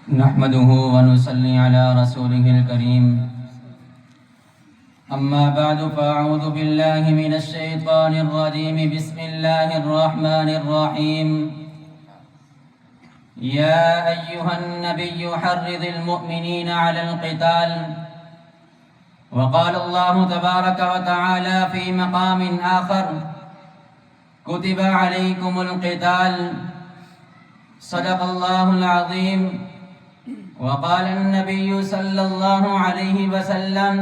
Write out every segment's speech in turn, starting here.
نحمده ونصلي على رسوله الكريم أما بعد فأعوذ بالله من الشيطان الرجيم بسم الله الرحمن الرحيم يا أيها النبي حرض المؤمنين على القتال وقال الله تبارك وتعالى في مقام آخر كتب عليكم القتال صدق الله العظيم وقال النبي صلى الله عليه وسلم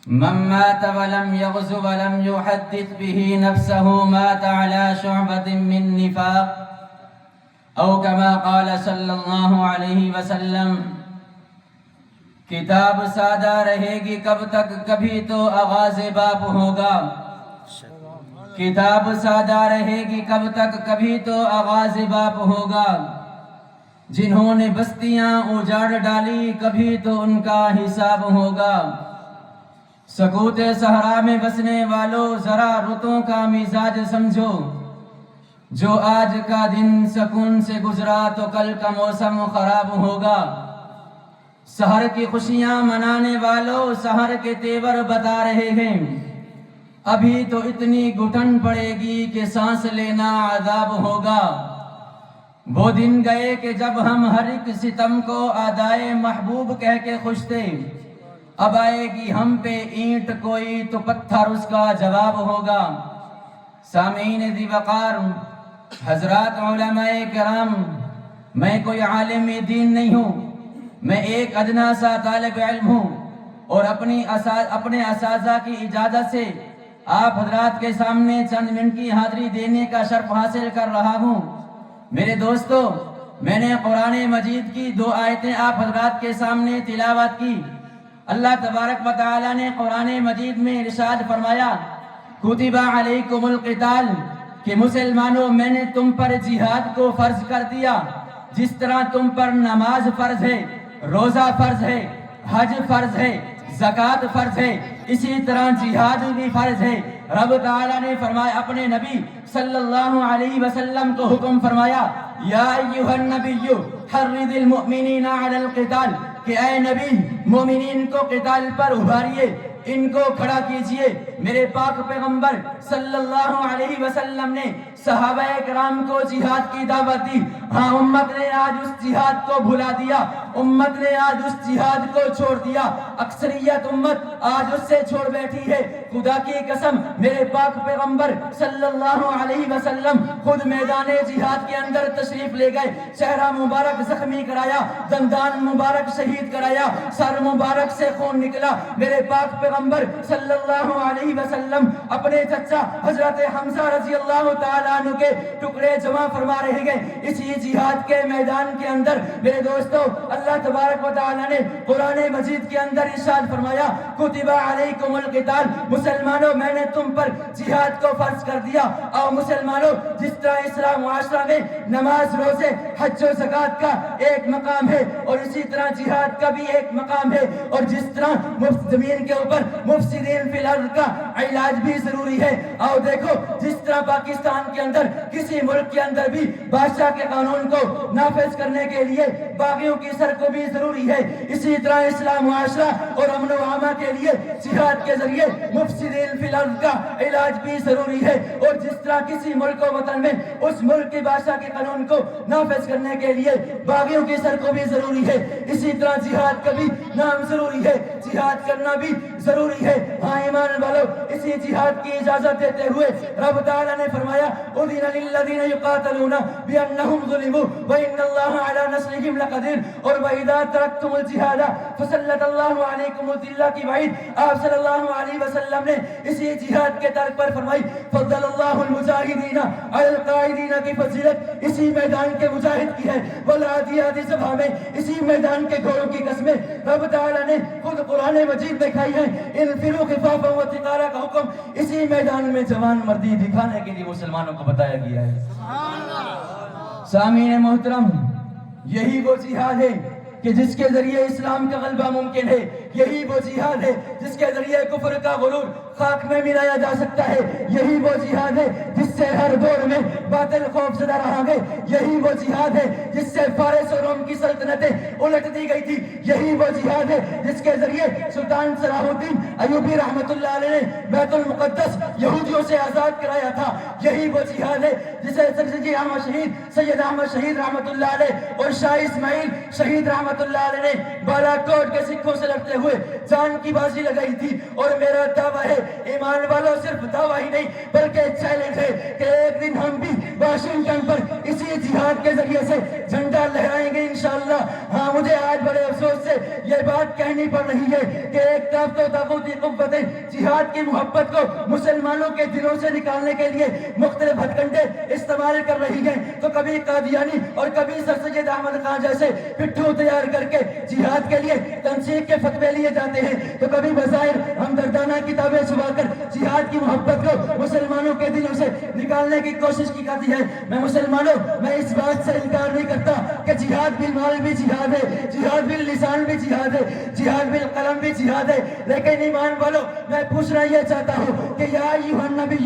من مات ولم يغز ولم يحدث به نفسه مات على شعبة من نفاق او كما قال صلی اللہ علیہ وسلم۔ کتاب سادہ رہے گی کب تک، کبھی تو آغاز باب ہوگا۔ کتاب سادہ رہے گی کب تک، کبھی تو آغاز باب ہوگا۔ جنہوں نے بستیاں اجاڑ ڈالی کبھی تو ان کا حساب ہوگا۔ سکوت صحرا میں بسنے والوں ذرا رتوں کا مزاج سمجھو، جو آج کا دن سکون سے گزرا تو کل کا موسم خراب ہوگا۔ سحر کی خوشیاں منانے والوں سحر کے تیور بتا رہے ہیں، ابھی تو اتنی گھٹن پڑے گی کہ سانس لینا عذاب ہوگا۔ وہ دن گئے کہ جب ہم ہر ایک ستم کو آدائے محبوب کہہ کے خوش تھے، اب آئے گی ہم پہ اینٹ کوئی تو پتھر اس کا جواب ہوگا۔ سامعین ذی وقار، حضرات علماء کرام، میں کوئی عالم دین نہیں ہوں، میں ایک ادنا سا طالب علم ہوں، اور اپنے اساتذہ کی اجازت سے آپ حضرات کے سامنے چند منٹ کی حاضری دینے کا شرف حاصل کر رہا ہوں۔ میرے دوستو، میں نے قرآن مجید کی 2 آیتیں آپ حضرات کے سامنے تلاوت کی۔ اللہ تبارک و تعالی نے قرآن مجید میں ارشاد فرمایا، کتب علیکم القتال، کہ مسلمانوں میں نے تم پر جہاد کو فرض کر دیا۔ جس طرح تم پر نماز فرض ہے، روزہ فرض ہے، حج فرض ہے، زکوٰۃ فرض ہے، اسی طرح جہاد بھی فرض ہے۔ رب تعالیٰ نے فرمایا، اپنے نبی صلی اللہ علیہ وسلم کو حکم فرمایا، یا ایھا النبی حرض المؤمنین علی القتال، کہ اے نبی مومنین کو قتال پر ابھاریے، ان کو کھڑا کیجئے۔ میرے پاک پیغمبر صلی اللہ علیہ وسلم نے صحابہ کرام کو جہاد کی دعوت دی۔ ہاں، امت نے آج اس جہاد کو بھلا دیا، امت نے آج اس جہاد کو چھوڑ دیا، اکثریت امت آج اس سے چھوڑ بیٹھی ہے۔ خدا کی قسم، میرے پاک پیغمبر صلی اللہ علیہ وسلم خود میدان جہاد کے اندر تشریف لے گئے، چہرہ مبارک زخمی کرایا، دندان مبارک شہید کرایا، سر مبارک سے خون نکلا۔ میرے پاک پیغمبر صلی اللہ علیہ وسلم اپنے چچا حضرت حمزہ رضی اللہ تعالیٰ عنہ کے ٹکڑے جمع فرما رہے گئے۔ اسی جہاد کے میدان کے اندر میرے دوستو، اللہ تبارک و تعالیٰ نے قرآن مجید کے اندر ارشاد فرمایا، کتب علیکم القتال، مسلمانوں میں نے تم پر جہاد کو فرض کر دیا۔ اور مسلمانوں، جس طرح اسلام معاشرہ میں نماز، روزے، حج و زکوٰۃ کا ایک مقام ہے، اور اسی طرح جہاد کا بھی ایک مقام ہے، اور جس طرح زمین کے اوپر مفسدین فی الارض کا علاج بھی ضروری ہے۔ اور دیکھو، جس طرح پاکستان کے اندر کسی ملک کے اندر بھی بادشاہ کے قانون کو نافذ کرنے کے لیے باغیوں کی سرکوبی ضروری ہے، اسی طرح اسلام معاشرہ اور امن و امان کے لیے جہاد کے ذریعے مفسدین فی الارض کا علاج بھی ضروری ہے۔ اور جس طرح کسی ملک و وطن میں اس ملک کے بادشاہ کے قانون کو نافذ کرنے کے لیے باغیوں کی سرکوبی ضروری ہے، اسی طرح جہاد کا بھی نام ضروری ہے، جہاد کرنا بھی ضروری ہے۔ ہاں ایمان والو، اسی جہاد کی اجازت دیتے ہوئے رب تعالیٰ نے فرمایا، اذن للذین یقاتلون بانہم ظلموا وان اللہ علی نصرہم لقدیر، اور واذا ترکتم الجہاد فسلط اللہ علیکم الذل کی وعید آپ صلی اللہ علیہ وسلم نے اسی جہاد کے ترک پر فرمائی، فضل اللہ المجاہدین علی القاعدین کی فضیلت اسی میدان کے مجاہد کی ہے۔ والعادیات ضبحا میں اسی میدان کے گھوڑوں کی قسمیں رب تعالیٰ نے خود قرآن مجید میں کھائی ہیں۔ انفروا خفافا وثقالا کا حکم اسی میدان میں جوان مردی دکھانے کے لیے مسلمانوں کو بتایا گیا ہے۔ سامعین محترم، یہی وہ جہاد ہے کہ جس کے ذریعے اسلام کا غلبہ ممکن ہے، یہی وہ جہاد ہے جس کے ذریعے کفر کا غرور خاک میں ملایا جا سکتا ہے، یہی وہ جہاد ہے جس سے ہر دور میں باطل خوف زدہ رہا گے. یہی وہ جہاد ہے جس سے فارس اور روم کی سلطنتیں الٹ دی گئی تھی. یہی وہ جہاد ہے جس کے ذریعے سلطان صلاح الدین ایوبی رحمت اللہ علیہ نے بیت المقدس یہودیوں سے آزاد کرایا تھا. یہی وہ جہاد ہے جسے سرجی احمد شہید, سید احمد شہید رحمت اللہ علیہ اور شاہ اسماعیل شہید رحمت اللہ علیہ نے بالا کوٹ کے سکھوں سے لڑتے ہوئے جان کی بازی لگائی تھی. اور میرا دعویٰ ہے ایمان والوں, صرف دعویٰ ہی نہیں بلکہ چیلنج ہے کہ ایک دن ہم بھی واشنگٹن پر اسی جہاد کے ذریعے سے جھنڈا لہرائیں گے انشاءاللہ. ہاں, مجھے آج بڑے افسوس سے یہ بات کہنی پڑ رہی ہے کہ ایک طرف تو طاغوتی قوتیں جہاد کی محبت کو مسلمانوں کے دلوں سے نکالنے کے لیے مختلف ہتھ کنڈے استعمال کر رہی ہیں, تو کبھی قادیانی اور کبھی سر سید احمد خان جیسے پٹھو تیار کر کے جہاد کے لیے تنسیق کے فتوے لیے جاتے ہیں, تو کبھی بظاہر ہمدردانہ کتابیں چھپا کر جہاد کی محبت کو مسلمانوں کے دلوں سے نکالنے کی کوشش کی جاتی ہے. میں مسلمانوں, میں اس بات سے انکار نہیں کرتا کہ جہاد بالمال بھی جہاد ہے, جہاد باللسان بھی جہاد ہے, جہاد بالقلم بھی جہاد ہے. لیکن ایمان والوں, میں پوچھنا یہ چاہتا ہوں کہ یا ایھا النبی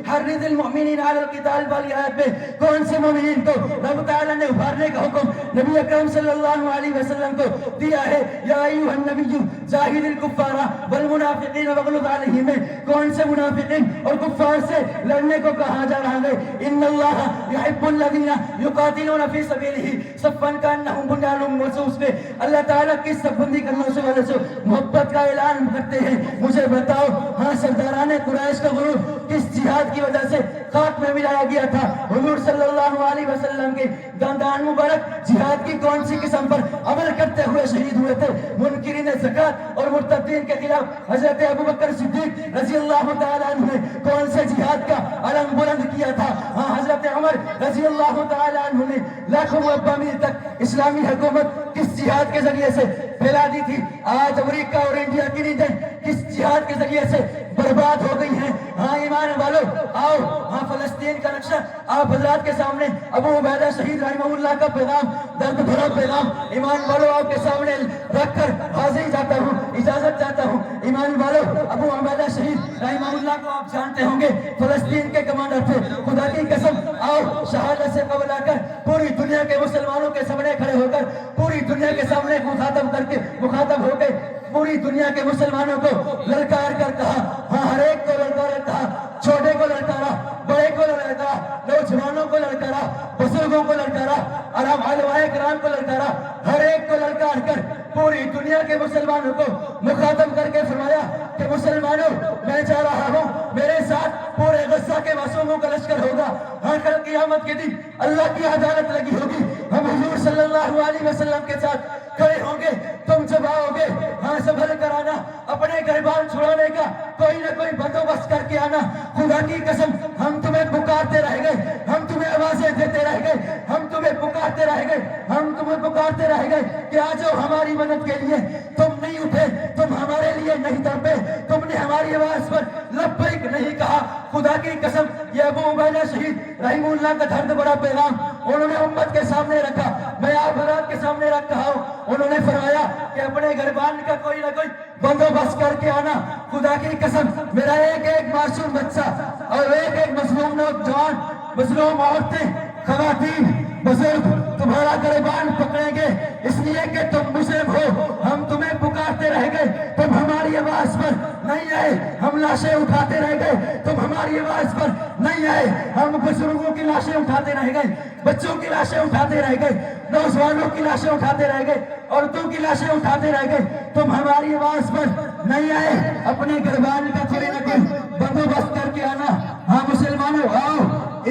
حرض المؤمنین علی القتال والی آیت میں کون سے مومنین کو رب تعالیٰ نے ابھارنے کا حکم نبی اکرم صلی اللہ علیہ وسلم کو دیا ہے؟ یا ایھا النبی جاہد الکفار والمنافقین واغلظ علیہم میں کون سے منافقین اور کفار سے لڑنے کو کہا جا رہا ہے؟ ان اللہ یحب الذین یقاتلون فی سبیلہ صفا کانہم بنیان مرصوص میں اللہ تعالیٰ کی صف بندی کرنے سے والے سے محبت کا اعلان کرتے ہیں. مجھے بتاؤ, ہاں, سرداران قریش کا غرور کس جہاد کی وجہ سے خاک میں ملایا گیا تھا؟ حضور صلی اللہ علیہ وسلم کے دندان مبارک جہاد کی کون سی قسم پر عمل کرتے ہوئے شہید ہوئے تھے؟ منکرین زکات اور مرتدین کے خلاف حضرت ابوبکر صدیق رضی اللہ تعالیٰ عنہ نے کون سے جہاد کا علم بلند کیا تھا؟ ہاں, حضرت عمر رضی اللہ تعالیٰ عنہ نے لاکھوں مربع میل تک اسلامی حکومت کس جہاد کے ذریعے سے پھیلا دی تھی؟ آج امریکہ اور انڈیا کی نیندیں کس جہاد کے ذریعے سے برباد ہو گئی ہیں؟ ہاں ایمان والو, آؤ, ہاں, فلسطین کا نقشہ آپ حضرات کے سامنے ابو عبیدہ شہید رحمہ اللہ کا پیغام, درد بھرا پیغام ایمان والو آپ کے سامنے رکھ کر حاضر جاتا ہوں, اجازت چاہتا ہوں. ایمان والو, ابو عبیدہ شہید رحمہ اللہ کو آپ جانتے ہوں گے, فلسطین کے کمانڈر تھے. خدا کی قسم, آؤ, شہادت سے قبل آ کر پوری دنیا کے مسلمانوں کے سامنے کھڑے ہو کر پوری دنیا کے سامنے مخاطب ہو گئے, پوری دنیا کے مسلمانوں کو للکار کر کہا, ہاں, ہر ایک کو للکار کہا, چھوٹے کو للکارا, بڑے کو للکارا, نوجوانوں کو للکارا, بزرگوں کو للکارا, علماء کرام کو للکارا, ہر ایک کو للکار کر پوری دنیا کے مسلمانوں کو مخاطب کر کے فرمایا کہ مسلمانوں, میں چاہ رہا ہوں میرے ساتھ پورے غزہ کے معصوموں کا لشکر ہوگا. ہاں, کل قیامت کے دن اللہ کی عدالت لگی ہوگی, ہم حضور صلی اللہ علیہ وسلم کے ساتھ کھڑے ہوں گے, تم جب آؤ گے, ہاں, سنبھل کر آنا, اپنے گریبان چھڑانے کا کوئی نہ کوئی بندوبست کر کے آنا. خدا کی قسم, ہم تمہیں پکارتے رہ گئے, ہم تمہیں آوازیں دیتے رہ گئے, ہم تمہیں پکارتے رہ گئے, ہم تمہیں پکارتے رہ گئے کہ آ جاؤ ہماری مدد کے لیے. تم نہیں اٹھے, تم ہمارے لیے نہیں تڑپے, تم نے ہماری آواز پر لبیک نہیں کہا. خدا کی قسم, یہ ابو عبیدہ شہید رحمہ اللہ کا درد بڑا پیغام انہوں نے امت کے سامنے رکھا, میں آپ حضرات کے سامنے رکھ رہا ہوں. انہوں نے فرمایا کہ اپنے گریبان کا کوئی نہ کوئی بندوبست کر کے آنا. خدا کی قسم, میرا ایک ایک معصوم بچہ اور ایک ایک مظلوم نوجوان, مظلوم عورتیں, خواتین, بزرگ تمہارا گریبان پکڑیں گے, اس لیے کہ تم مسلم ہو. ہم تمہیں پکارتے رہ گئے, تم ہماری آواز پر نہیں آئے, ہم لاشیں اٹھاتے رہ گئے, تم ہماری آواز پر نہیں آئے, ہم بزرگوں کی لاشیں اٹھاتے رہ گئے, بچوں کی لاشیں اٹھاتے رہ گئے, نوجوانوں کی لاشیں اٹھاتے رہ گئے, عورتوں کی لاشیں اٹھاتے رہ گئے, تم ہماری آواز پر نہیں آئے. اپنے گریبان کا تھوڑی نہ کوئی بندوبست کر کے آنا. ہاں مسلمانوں, آؤ,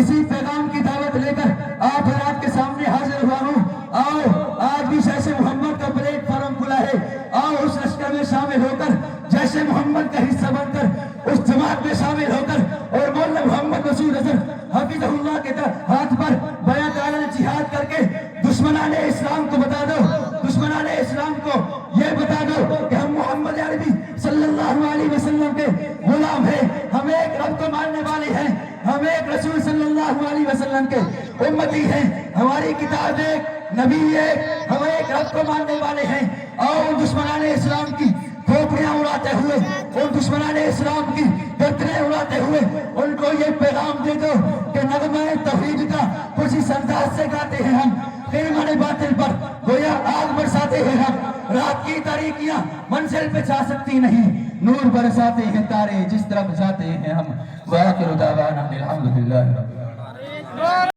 اسی پیغام کی دعوت لے کر آپ حضرات کے سامنے حاضر ہوا ہوں. آؤ, آج بھی جیش محمد کا پلیٹ فارم کھلا ہے, آؤ اس لشکر میں شامل ہو کر جیش محمد کا حصہ بن کر اس جماعت میں شامل ہو کر اور مولانا محمد مسعود حسن حفظہ اللہ کے ہاتھ پر بیعت علی جہاد کر کے دشمنان اسلام کو بتا دو, دشمنان اسلام کو یہ بتا دو کہ ہم محمد عربی صلی اللہ علیہ وسلم کے غلام ہیں, ہم ایک رب کو ماننے والے ہیں, ہم ایک رسول صلی اللہ علیہ وسلم کے امتی ہیں, ہماری کتاب ایک, نبی ایک, ہم ایک رب کو ماننے والے ہیں. اور دشمنان اسلام کی کھوپڑیاں اڑاتے ہوئے ان دشمنان اسلام کی گردنیں اڑاتے ہوئے ان کو یہ پیغام دے دو کہ نغمہ توحید کا کچھ اس انداز سے گاتے ہیں ہم، خیمہ باطل پر گویا آگ برساتے ہیں ہم، رات کی تاریکیاں منزل پہ جا سکتی نہیں، نور برساتے ہیں تارے جس طرف جاتے ہیں ہم۔ وآخر دعوانا الحمدللہ رب العالمین۔